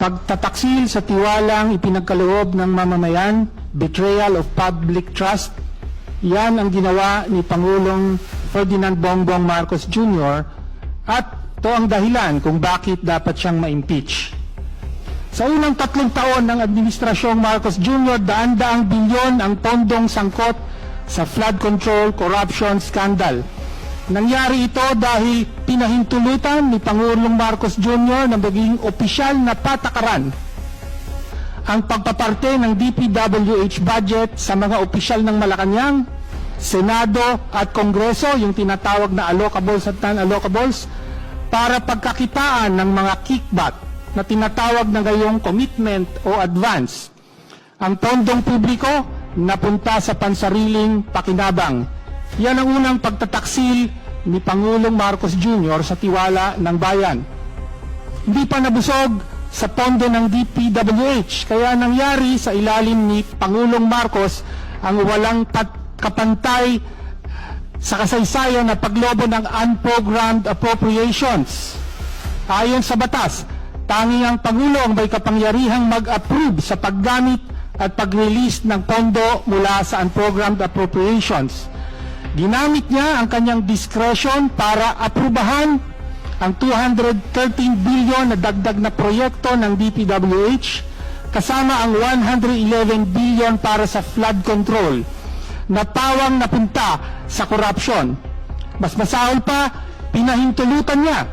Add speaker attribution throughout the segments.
Speaker 1: pagtataksil sa tiwalang ipinagkaloob ng mamamayan, betrayal of public trust, yan ang ginawa ni Pangulong Ferdinand Bongbong Marcos Jr. at ito ang dahilan kung bakit dapat siyang ma-impeach. Sa unang 3 taon ng Administrasyong Marcos Jr., daan-daang bilyon ang pondong sangkot sa flood control corruption scandal. Nangyari ito dahil pinahintulutan ni Pangulong Marcos Jr. na maging opisyal na patakaran ang pagpaparte ng DPWH budget sa mga opisyal ng Malacanang, Senado at Kongreso, yung tinatawag na allocables at non-allocables, para pagkakitaan ng mga kickback na tinatawag na ngayong commitment o advance. Ang pondong publiko napunta sa pansariling pakinabang. Yan ang unang pagtataksil ni Pangulong Marcos Jr. sa tiwala ng bayan. Hindi pa nabusog sa pondo ng DPWH, kaya nangyari sa ilalim ni Pangulong Marcos ang walang kapantay sa kasaysayan na paglobo ng unprogrammed appropriations. Ayon sa batas, tanging ang Pangulo ang may kapangyarihang mag-approve sa paggamit at pag-release ng pondo mula sa unprogrammed appropriations. Ginamit niya ang kanyang discretion para aprubahan ang 213 billion na dagdag na proyekto ng DPWH kasama ang 111 billion para sa flood control na pawang napunta sa korupsyon. Mas masahol pa, pinahintulutan niya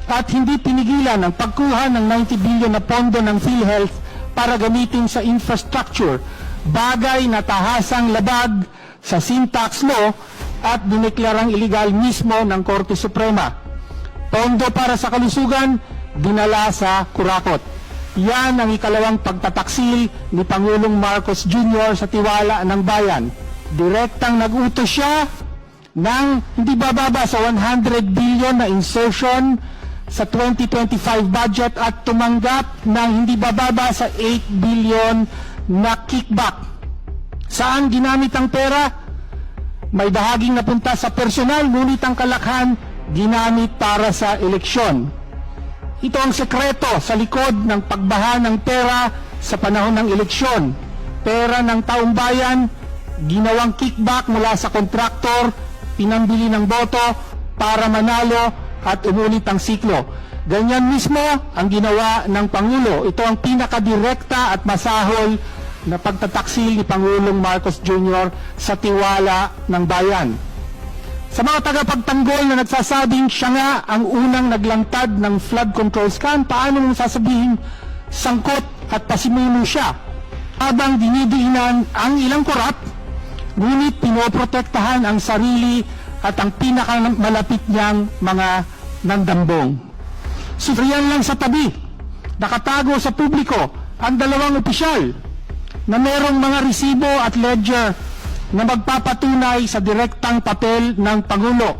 Speaker 1: at hindi pinigilan ang pagkuha ng 90 billion na pondo ng PhilHealth para gamitin sa infrastructure, bagay na tahasang labag sa sin tax law at dineklarang iligal mismo ng Korte Suprema. Pondo para sa kalusugan, dinala sa kurakot. Yan ang ikalawang pagtataksil ni Pangulong Marcos Jr. sa tiwala ng bayan. Direktang nag-utos siya ng hindi bababa sa 100 billion na insertion sa 2025 budget at tumanggap ng hindi bababa sa 8 billion na kickback. Saan ginamit ang pera? May bahaging napunta sa personal, ngunit ang kalakhan ginamit para sa eleksyon. Ito ang sekreto sa likod ng pagbaha ng pera sa panahon ng eleksyon. Pera ng taong bayan, ginawang kickback mula sa kontraktor, pinambili ng boto para manalo at umulit ang siklo. Ganyan mismo ang ginawa ng Pangulo. Ito ang pinakadirekta at masahol na pagtataksil ni Pangulong Marcos Jr. sa tiwala ng bayan. Sa mga tagapagtanggol na nagsasabing siya nga ang unang naglantad ng flood control scam, paano mong sasabihin sangkot at pasimuno siya habang dinidiinan ang ilang korap, ngunit pinoprotektahan ang sarili at ang pinakamalapit niyang mga nandambong. Sufriyan lang sa tabi, nakatago sa publiko ang dalawang opisyal na merong mga resibo at ledger na magpapatunay sa direktang papel ng Pangulo,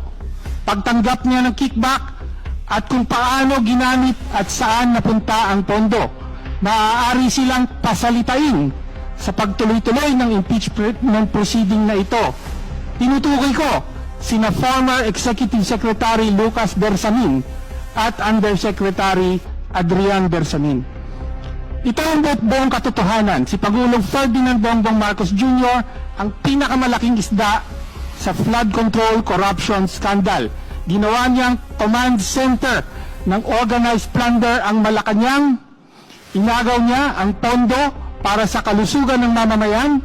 Speaker 1: pagtanggap niya ng kickback at kung paano ginamit at saan napunta ang pondo. Maaari silang pasalitain sa pagtuloy-tuloy ng impeachment proceeding na ito. Tinutukoy ko sina former Executive Secretary Lucas Bersamin at Undersecretary Adrian Bersamin. Ito ang buong katotohanan. Si Pangulong Ferdinand Bongbong Marcos Jr. ang pinakamalaking isda sa flood control corruption scandal. Ginawa niyang command center ng organized plunder ang Malacanang. Inagaw niya ang pondo para sa kalusugan ng mamamayan,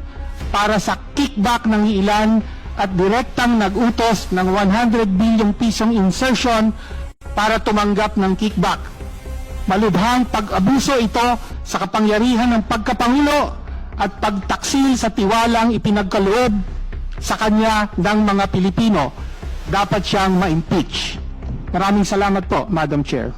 Speaker 1: para sa kickback ng ilan at direktang nag-utos ng 100 billion pisong insertion para tumanggap ng kickback. Malubhang pag-abuso ito sa kapangyarihan ng pagkapangulo at pagtaksil sa tiwalang ipinagkaloob sa kanya ng mga Pilipino. Dapat siyang ma-impeach. Maraming salamat po, Madam Chair.